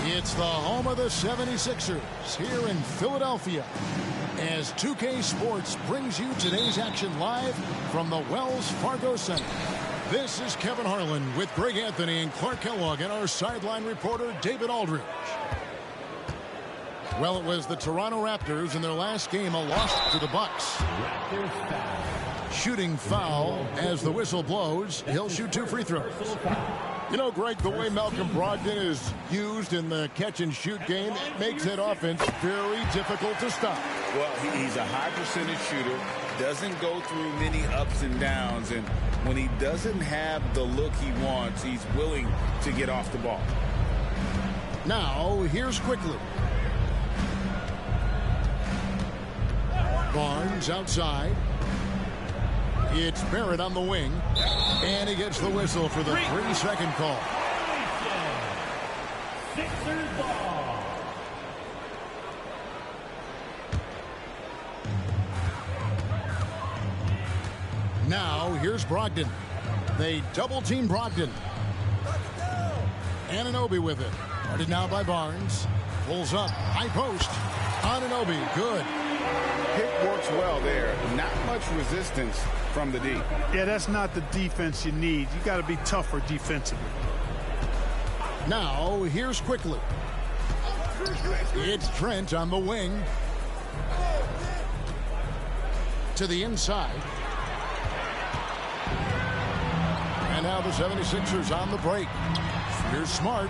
It's the home of the 76ers here in Philadelphia as 2K Sports brings you today's action live from the Wells Fargo Center. This is Kevin Harlan with Greg Anthony and Clark Kellogg and our sideline reporter David Aldridge. Well, it was the Toronto Raptors in their last game, a loss to the Bucks. Shooting foul as the whistle blows. He'll shoot 2 free throws. You know, Greg, the way Malcolm Brogdon is used in the catch-and-shoot game, it makes that offense very difficult to stop. Well, he's a high percentage shooter, doesn't go through many ups and downs, and when he doesn't have the look he wants, he's willing to get off the ball. Now, here's Quickly. Barnes outside. It's Barrett on the wing. And he gets the whistle for the 3-second call. Sixers ball. Now, here's Brogdon. They double-team Brogdon. Anunoby with it. Guarded now by Barnes. Pulls up. High post. Anunoby. Good. Pick works well there. Not much resistance from the D. Yeah, that's not the defense you need. You got to be tougher defensively. Now, here's Quickly. It's Trent on the wing. To the inside. And now the 76ers on the break. Here's Smart.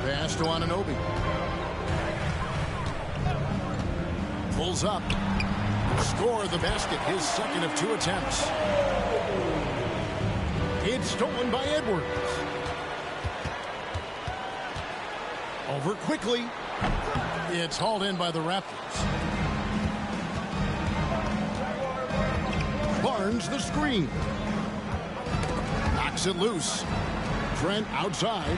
Pass to Anunoby. Pulls up. Score the basket, his second of 2 attempts. It's stolen by Edwards. Over Quickly. It's hauled in by the Raptors. Barnes the screen. Knocks it loose. Trent outside.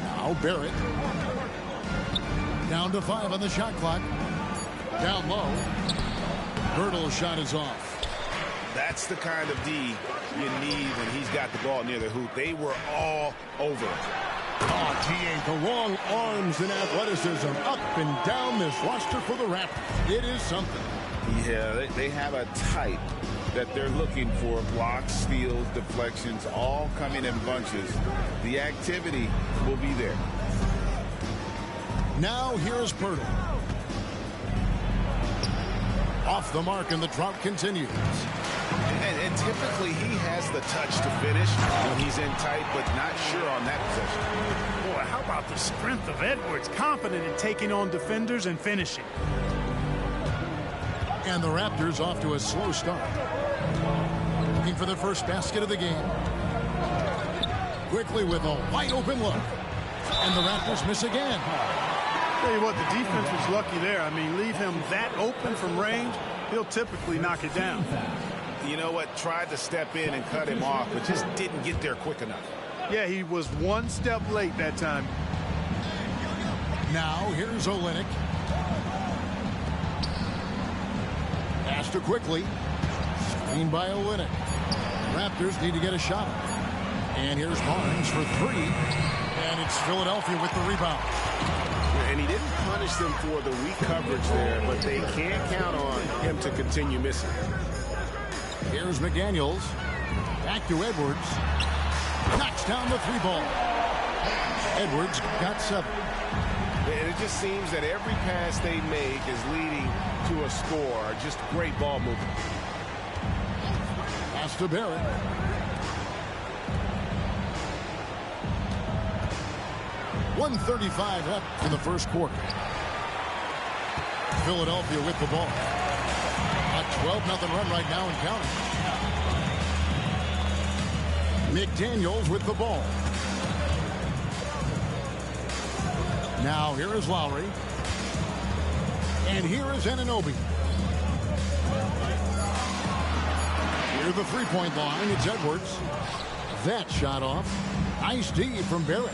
Now Barrett. Down to 5 on the shot clock. Down low. Hurdle's shot is off. That's the kind of D you need when he's got the ball near the hoop. They were all over it. Oh, TA, the wrong arms and athleticism up and down this roster for the Raptors. It is something. Yeah, they have a type that they're looking for. Blocks, steals, deflections, all coming in bunches. The activity will be there. Now here's Pirtle. Off the mark, and the drought continues. And typically he has the touch to finish when he's in tight, but not sure on that possession. Boy, how about the strength of Edwards? Confident in taking on defenders and finishing. And the Raptors off to a slow start. Looking for their first basket of the game. Quickly with a wide open look. And the Raptors miss again. Tell you what, the defense was lucky there. I mean, leave him that open from range, he'll typically knock it down. You know what? Tried to step in and cut him off, but just didn't get there quick enough. Yeah, he was one step late that time. Now here's Olynyk. Pass to quickly. Screen by Olynyk. Raptors need to get a shot. And here's Barnes for three. And it's Philadelphia with the rebound. And he didn't punish them for the weak coverage there, but they can't count on him to continue missing. Here's McDaniels. Back to Edwards. Knocks down the three ball. Edwards got 7. And it just seems that every pass they make is leading to a score. Just great ball movement. Pass to Barrett. .135 left in the first quarter. Philadelphia with the ball. A 12-0 run right now and counting. McDaniels with the ball. Now here is Lowry. And here is Anunoby. Near the three-point line, it's Edwards. That shot off. Nice D from Barrett.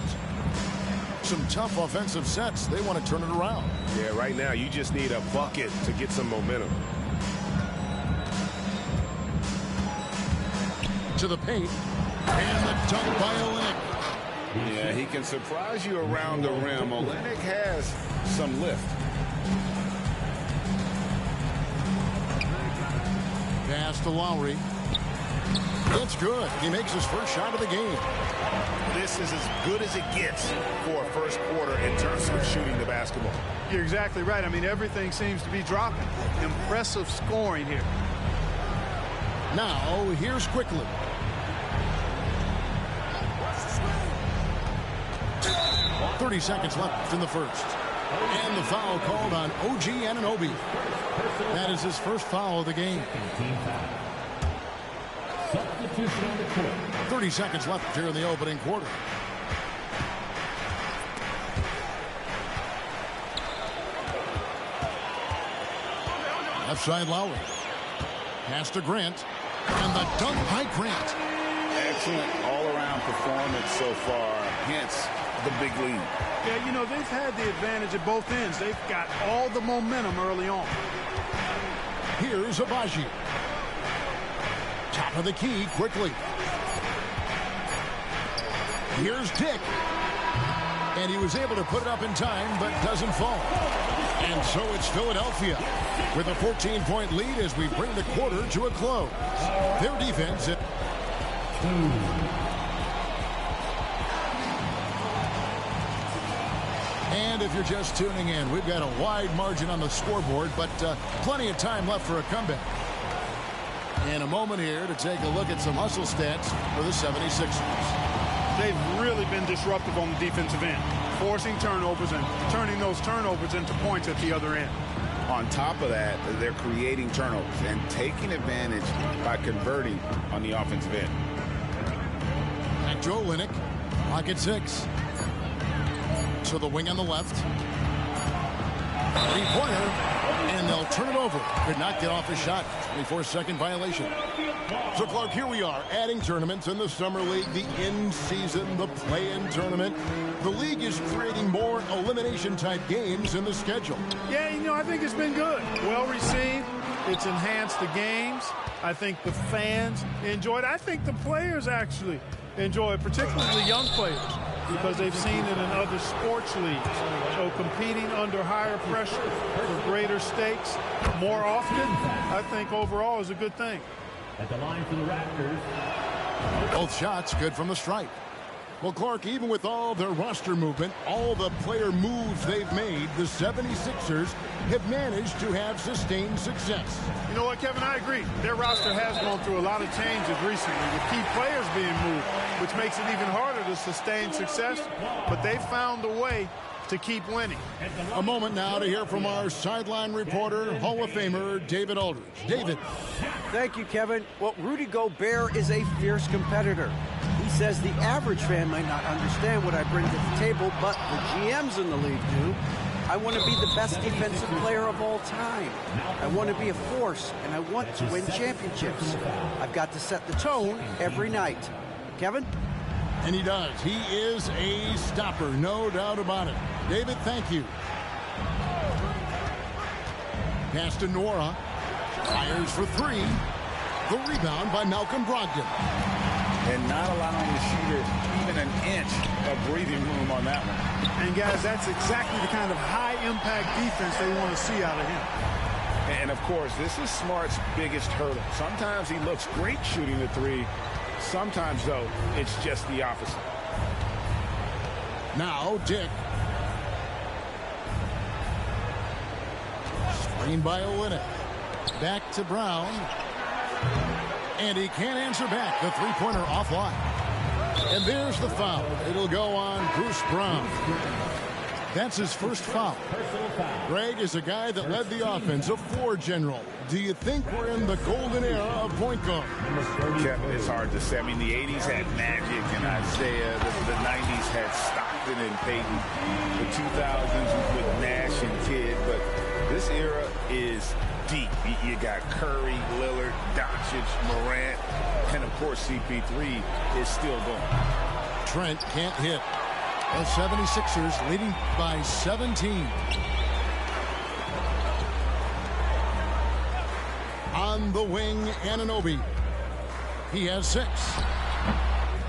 Some tough offensive sets. They want to turn it around. Yeah, right now you just need a bucket to get some momentum. To the paint. And the dunk by Olynyk. Yeah, he can surprise you around the rim. Olynyk has some lift. Pass to Lowry. It's good. He makes his first shot of the game. This is as good as it gets for a first quarter in terms of shooting the basketball. You're exactly right. I mean, everything seems to be dropping. Impressive scoring here. Now, here's quickly. .30 seconds left in the first. And the foul called on OG Anunoby. That is his first foul of the game. 30 seconds left here in the opening quarter. Left side Lowry. Pass to Grant. And the dunk by Grant. Excellent all-around performance so far. Hence the big lead. Yeah, you know, they've had the advantage at both ends. They've got all the momentum early on. Here's Abaji. Top of the key quickly. Here's Dick. And he was able to put it up in time, but doesn't fall. And so it's Philadelphia with a 14-point lead as we bring the quarter to a close. Their defense. And if you're just tuning in, we've got a wide margin on the scoreboard, but plenty of time left for a comeback. In a moment here to take a look at some hustle stats for the 76ers. They've really been disruptive on the defensive end, forcing turnovers and turning those turnovers into points at the other end. On top of that, they're creating turnovers and taking advantage by converting on the offensive end. Back to Olynyk. Pocket 6. To the wing on the left. Three-pointer. And they'll turn it over. Could not get off a shot. 24-second violation. So, Clark, here we are adding tournaments in the Summer League, the in-season, the play-in tournament. The league is creating more elimination-type games in the schedule. Yeah, you know, I think it's been good. Well received. It's enhanced the games. I think the fans enjoy it. I think the players actually enjoy it, particularly the young players. because they've seen it in other sports leagues. So competing under higher pressure for greater stakes more often, I think overall is a good thing. At the line for the Raptors. Both shots good from the stripe. Well, Clark, even with all their roster movement, all the player moves they've made, the 76ers have managed to have sustained success. You know what, Kevin? I agree. Their roster has gone through a lot of changes recently with key players being moved, which makes it even harder to sustain success. But they found a way to keep winning. A moment now to hear from our sideline reporter, Hall of Famer David Aldridge. David. Thank you, Kevin. Well, Rudy Gobert is a fierce competitor. He says the average fan might not understand what I bring to the table, but the GMs in the league do. I want to be the best defensive player of all time. I want to be a force, and I want to win championships. I've got to set the tone every night. Kevin? And he does. He is a stopper, no doubt about it. David, thank you. Pass to Nora. Fires for three. The rebound by Malcolm Brogdon. And not allowing the shooter even an inch of breathing room on that one. And, guys, that's exactly the kind of high-impact defense they want to see out of him. And, of course, this is Smart's biggest hurdle. Sometimes he looks great shooting the three. Sometimes, though, it's just the opposite. Now, Dick. Screen by Olynyk. Back to Brown. And he can't answer back. The three-pointer offline. And there's the foul. It'll go on Bruce Brown. That's his first foul. Greg is a guy that led the offense, a floor general. Do you think we're in the golden era of point guard? Kevin, it's hard to say. I mean, the 80s had Magic and Isaiah. The 90s had Stockton and Payton. The 2000s with Nash and Kidd. But this era is deep. You got Curry, Lillard, Doncic, Morant, and, of course, CP3 is still going. Trent can't hit. The 76ers leading by 17. On the wing, Anunoby. He has 6.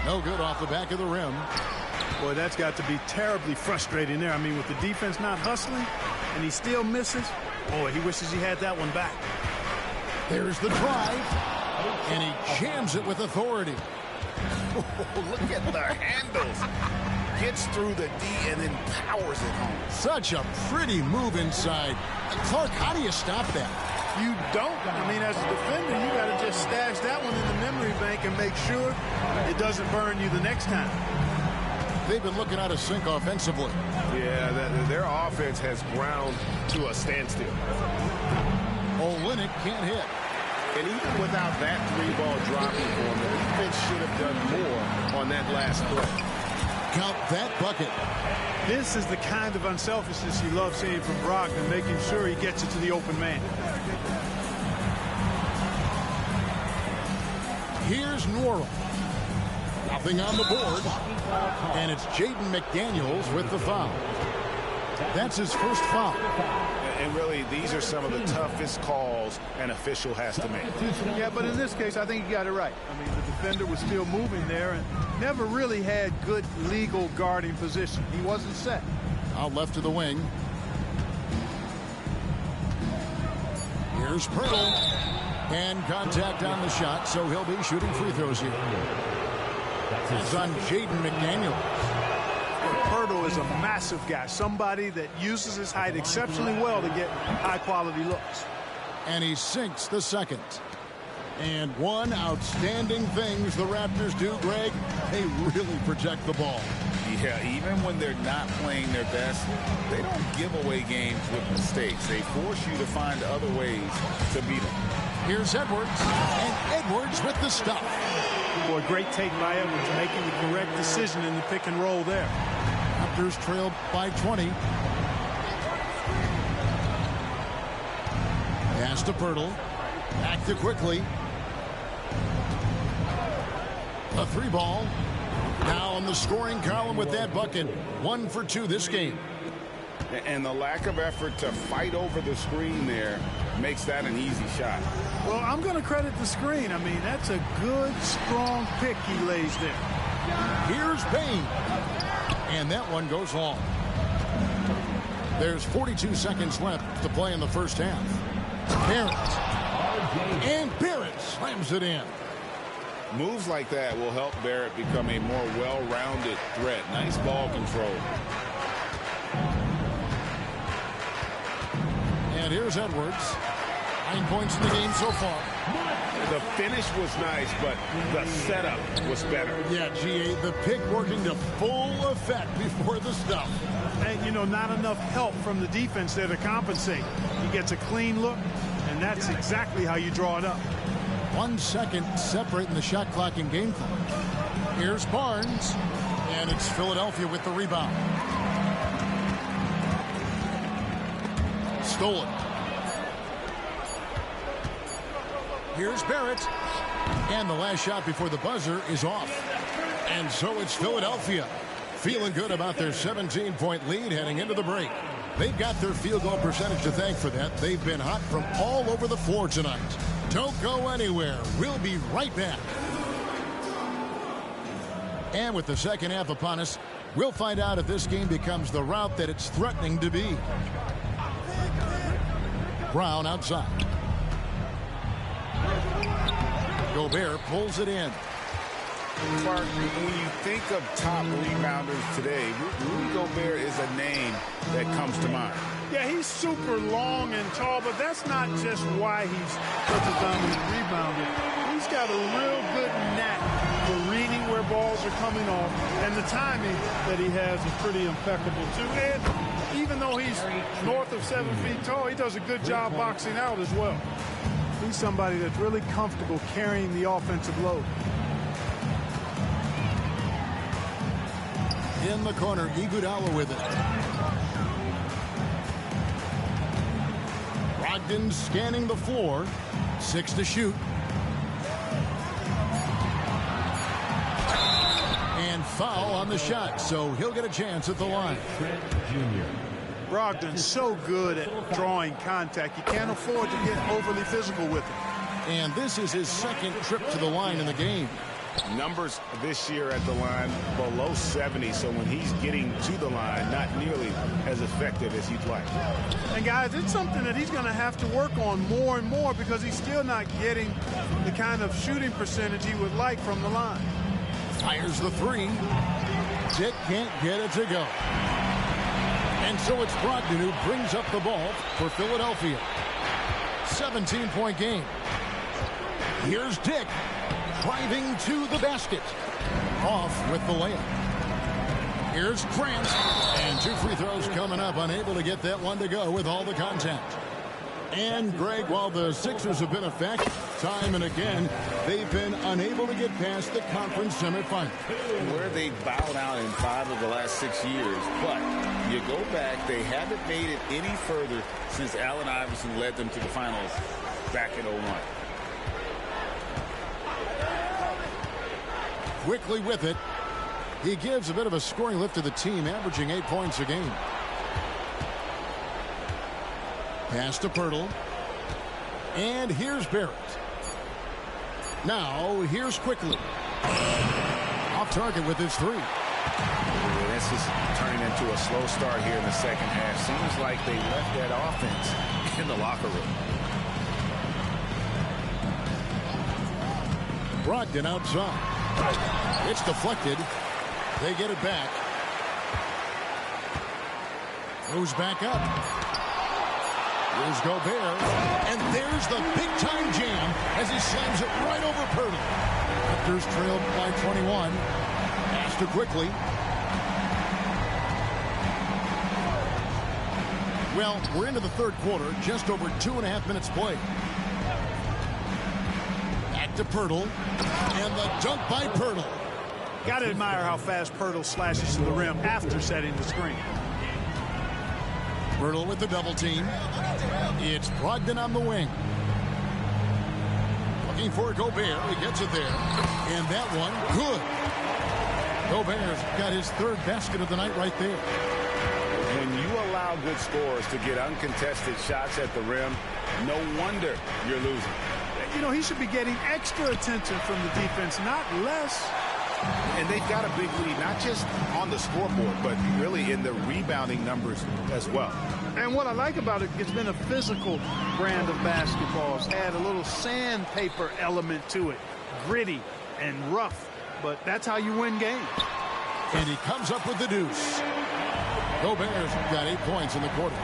No good off the back of the rim. Boy, that's got to be terribly frustrating there. I mean, with the defense not hustling and he still misses, boy, he wishes he had that one back. There's the drive, and he jams it with authority. Oh, look at the handles. Gets through the D and then powers it home. Such a pretty move inside. Clark, how do you stop that? You don't. I mean, as a defender, you got to just stash that one in the memory bank and make sure it doesn't burn you the next time. They've been looking out of sync offensively. Yeah, their offense has ground to a standstill. Olynyk can't hit. And even without that three-ball dropping for him, the defense should have done more on that last play. Count that bucket. This is the kind of unselfishness you love seeing from Brogdon, making sure he gets it to the open man. Here's Nora. Nothing on the board. And it's Jaden McDaniels with the foul. That's his first foul. And really, these are some of the toughest calls an official has to make. Yeah, but in this case, I think he got it right. I mean, the defender was still moving there and never really had good legal guarding position. He wasn't set. Out left to the wing. Here's Pirtle. And contact on the shot, so he'll be shooting free throws here. That's on Jaden McDaniels. Pirtle is a massive guy, somebody that uses his height exceptionally well to get high-quality looks. And he sinks the second. And one outstanding things the Raptors do, Greg, they really protect the ball. Yeah, even when they're not playing their best, they don't give away games with mistakes. They force you to find other ways to beat them. Here's Edwards, and Edwards with the stuff. Boy, great take by Edwards, making the correct decision in the pick and roll there. Raptors trailed by 20. Pass to Pirtle. Back to Quickly. A 3-ball. Now in the scoring column with that bucket. 1 for 2 this game. And the lack of effort to fight over the screen there makes that an easy shot. Well, I'm going to credit the screen. I mean, that's a good, strong pick he lays there. Here's Payne. And that one goes long. There's 42 seconds left to play in the first half. Barrett. And Barrett slams it in. Moves like that will help Barrett become a more well-rounded threat. Nice ball control. And here's Edwards. 9 points in the game so far. The finish was nice, but the setup was better. Yeah, GA, the pick working to full effect before the stuff. And, you know, not enough help from the defense there to compensate. He gets a clean look, and that's exactly how you draw it up. 1 second separating the shot clock and game clock. Here's Barnes, and it's Philadelphia with the rebound. Stolen. Here's Barrett. And the last shot before the buzzer is off. And so it's Philadelphia. Feeling good about their 17-point lead heading into the break. They've got their field goal percentage to thank for that. They've been hot from all over the floor tonight. Don't go anywhere. We'll be right back. And with the second half upon us, we'll find out if this game becomes the route that it's threatening to be. Brown outside. Gobert pulls it in. Clark, when you think of top rebounders today, Rudy Gobert is a name that comes to mind. Yeah, he's super long and tall, but that's not just why he's such a dominant rebounder. He's got a real good knack for reading where balls are coming off, and the timing that he has is pretty impeccable, too. And even though he's north of 7 feet tall, he does a good job boxing out as well. He's somebody that's really comfortable carrying the offensive load. In the corner, Iguodala with it. Brogdon scanning the floor. 6 to shoot. And foul on the shot, so he'll get a chance at the line. Brogdon's so good at drawing contact. You can't afford to get overly physical with him. And this is his second trip to the line in the game. Numbers this year at the line below 70, so when he's getting to the line, not nearly as effective as you'd like. And guys, it's something that he's going to have to work on more and more because he's still not getting the kind of shooting percentage he would like from the line. Fires the three. Dick can't get it to go. And so it's Brogdon who brings up the ball for Philadelphia. 17-point game. Here's Dick. Driving to the basket. Off with the layup. Here's Grant. And 2 free throws coming up. Unable to get that one to go with all the contact. And, Greg, while the Sixers have been effective time and again, they've been unable to get past the conference semifinal. Where they bowed out in 5 of the last 6 years. But you go back, they haven't made it any further since Allen Iverson led them to the finals back in 01. Quickly with it. He gives a bit of a scoring lift to the team, averaging 8 points a game. Pass to Pirtle. And here's Barrett. Now, here's Quickly. Off target with his 3. This is turning into a slow start here in the second half. Seems like they left that offense in the locker room. Brogdon outside. It's deflected. They get it back. Moves back up. Here's Gobert. And there's the big-time jam as he slams it right over Pirtle. Raptors trailed by 21. Pass to Quickly. Well, we're into the third quarter. Just over 2.5 minutes played. Back to Pirtle. And the dunk by Pirtle. Got to admire how fast Pirtle slashes to the rim after setting the screen. Pirtle with the double team. It's Brogdon on the wing. Looking for Gobert. He gets it there. And that one, good. Gobert's got his 3rd basket of the night right there. When you allow good scorers to get uncontested shots at the rim, no wonder you're losing. You know, he should be getting extra attention from the defense, not less. And they've got a big lead, not just on the scoreboard, but really in the rebounding numbers as well. And what I like about it, it's been a physical brand of basketball. It's had a little sandpaper element to it, gritty and rough, but that's how you win games. And he comes up with the deuce. Gobert's got 8 points in the quarter.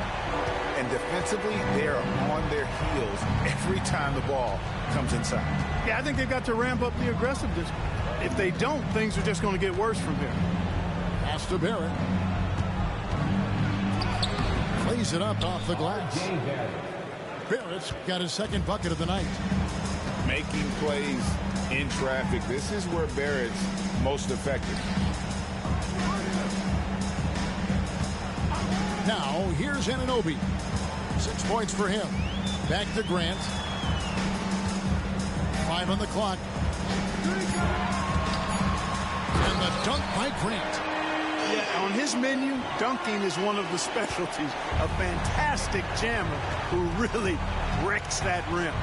And defensively, they're on their heels every time the ball comes inside. Yeah, I think they've got to ramp up the aggressiveness. If they don't, things are just going to get worse from here. Pass to Barrett. Plays it up off the glass. Barrett's got his second bucket of the night. Making plays in traffic. This is where Barrett's most effective. Now, here's Anunoby. 6 points for him. Back to Grant. 5 on the clock. And the dunk by Grant. Yeah, on his menu, dunking is one of the specialties. A fantastic jammer who really wrecks that rim.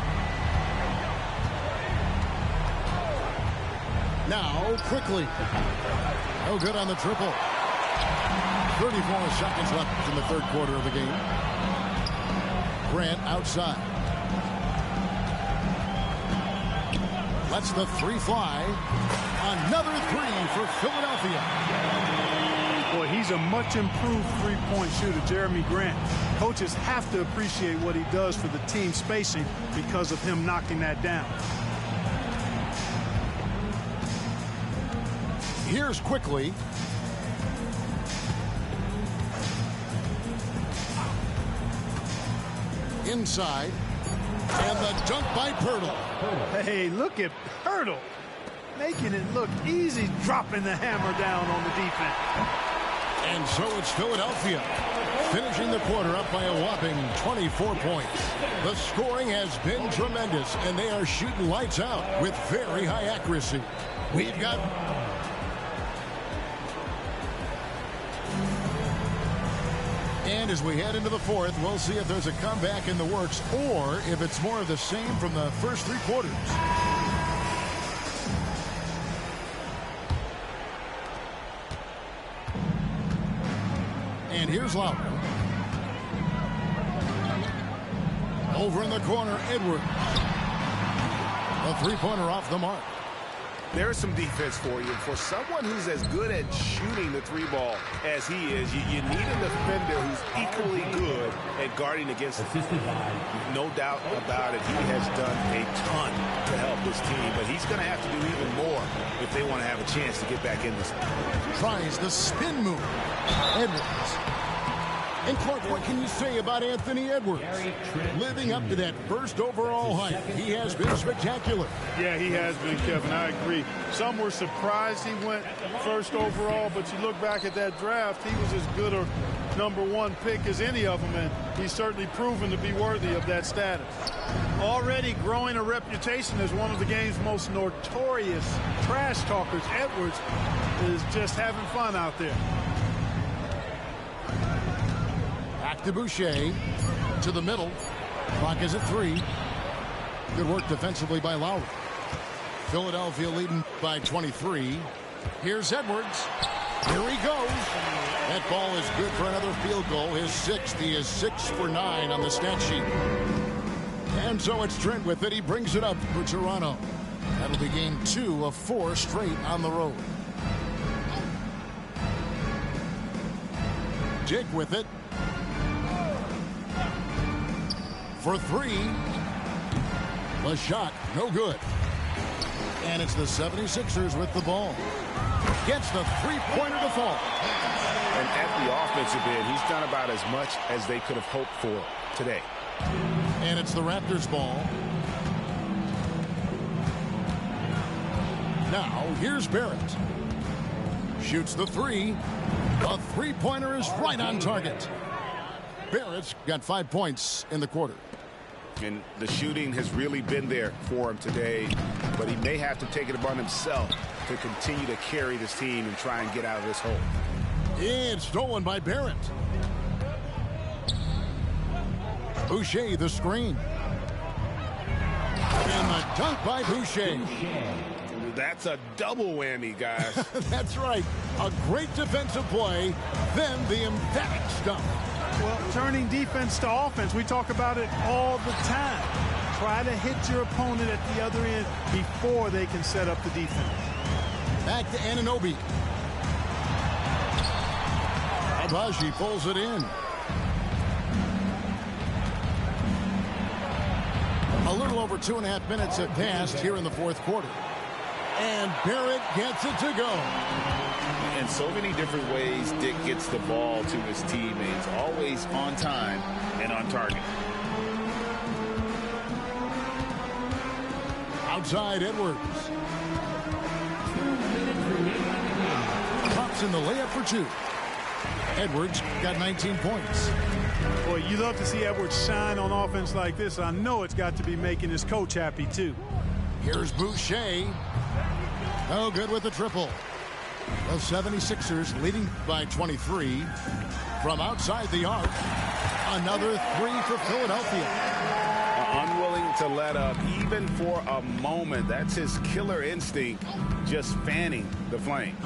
Now, quickly. No good on the triple. 34 seconds left in the third quarter of the game. Grant outside. Lets the three fly. Another three for Philadelphia. Boy, he's a much improved three-point shooter, Jeremy Grant. Coaches have to appreciate what he does for the team spacing because of him knocking that down. Here's quickly. Inside. And the dunk by Pirtle. Hey, look at Pirtle. Making it look easy, dropping the hammer down on the defense. And so it's Philadelphia finishing the quarter up by a whopping 24 points. The scoring has been tremendous, and they are shooting lights out with very high accuracy. We've got... And as we head into the fourth, we'll see if there's a comeback in the works or if it's more of the same from the first three quarters. And here's Lowry. Over in the corner, Edwards. A three-pointer off the mark. There's some defense for you. For someone who's as good at shooting the three ball as he is, you need a defender who's equally good at guarding against him. No doubt about it. He has done a ton to help this team, but he's going to have to do even more if they want to have a chance to get back in this. Tries the spin move. Edwards. And Clark, what can you say about Anthony Edwards? Living up to that first overall height, he has been spectacular. Yeah, he has been, Kevin. I agree. Some were surprised he went first overall, but you look back at that draft, he was as good a #1 pick as any of them, and he's certainly proven to be worthy of that status. Already growing a reputation as one of the game's most notorious trash talkers, Edwards is just having fun out there. Back to Boucher, to the middle. Clock is at 3. Good work defensively by Lowry. Philadelphia leading by 23. Here's Edwards. Here he goes. That ball is good for another field goal. His 6th. He is 6 for 9 on the stat sheet. And so it's Trent with it. He brings it up for Toronto. That'll be game 2 of 4 straight on the road. Jake with it. For 3. The shot, no good. And it's the 76ers with the ball. Gets the three-pointer to fall. And at the offensive end, he's done about as much as they could have hoped for today. And it's the Raptors' ball. Now, here's Barrett. Shoots the 3. The three-pointer is right on target. Barrett's got 5 points in the quarter. And the shooting has really been there for him today, but he may have to take it upon himself to continue to carry this team and try and get out of this hole. It's stolen by Barrett. Boucher the screen. And the dunk by Boucher. That's a double whammy, guys. That's right. A great defensive play, then the emphatic stuff. Well, turning defense to offense, we talk about it all the time. Try to hit your opponent at the other end before they can set up the defense. Back to Anunoby. PHI pulls it in. A little over 2.5 minutes have passed here in the fourth quarter. And Barrett gets it to go. In so many different ways, Dick gets the ball to his teammates, always on time and on target. Outside Edwards. Pops in the layup for 2. Edwards got 19 points. Boy, you love to see Edwards shine on offense like this. I know it's got to be making his coach happy, too. Here's Boucher. No good with the triple. The 76ers leading by 23. From outside the arc, another 3 for Philadelphia. Unwilling to let up, even for a moment. That's his killer instinct, just fanning the flames.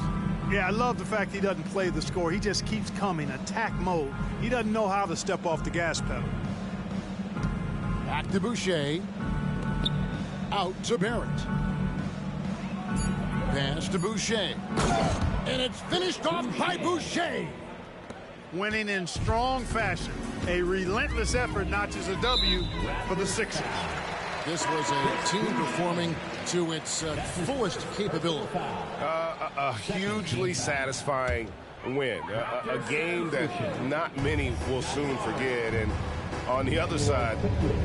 Yeah, I love the fact he doesn't play the score. He just keeps coming, attack mode. He doesn't know how to step off the gas pedal. Back to Boucher. Out to Barrett. Pass to Boucher. And it's finished off by Boucher. Winning in strong fashion. A relentless effort notches a W for the Sixers. This was a team performing to its fullest capability. A hugely satisfying win. A game that not many will soon forget. And on the other side,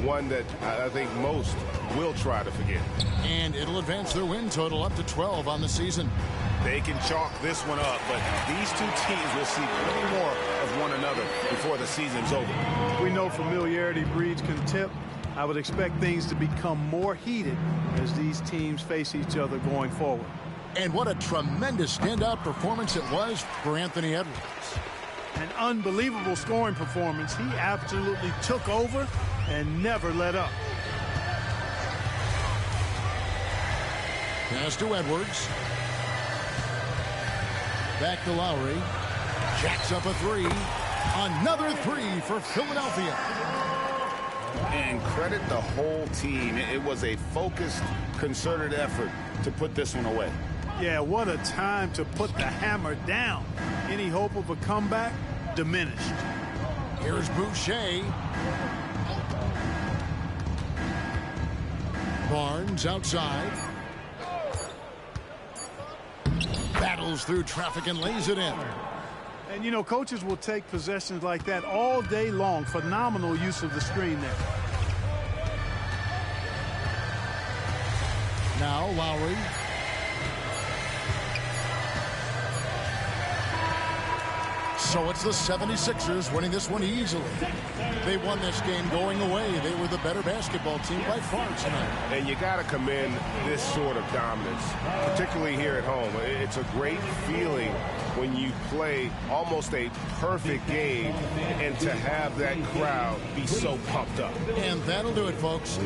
one that I think most will try to forget. And it'll advance their win total up to 12 on the season. They can chalk this one up, but these two teams will see plenty more of one another before the season's over. We know familiarity breeds contempt. I would expect things to become more heated as these teams face each other going forward. And what a tremendous standout performance it was for Anthony Edwards. An unbelievable scoring performance. He absolutely took over and never let up. Pass to Edwards. Back to Lowry. Jacks up a 3. Another 3 for Philadelphia. And credit the whole team. It was a focused, concerted effort to put this one away. Yeah, what a time to put the hammer down. Any hope of a comeback? Diminished. Here's Boucher. Barnes outside. Battles through traffic and lays it in. And, you know, coaches will take possessions like that all day long. Phenomenal use of the screen there. Now Lowry. So it's the 76ers winning this one easily. They won this game going away. They were the better basketball team by far tonight. And you got to commend this sort of dominance, particularly here at home. It's a great feeling when you play almost a perfect game and to have that crowd be so pumped up. And that'll do it, folks.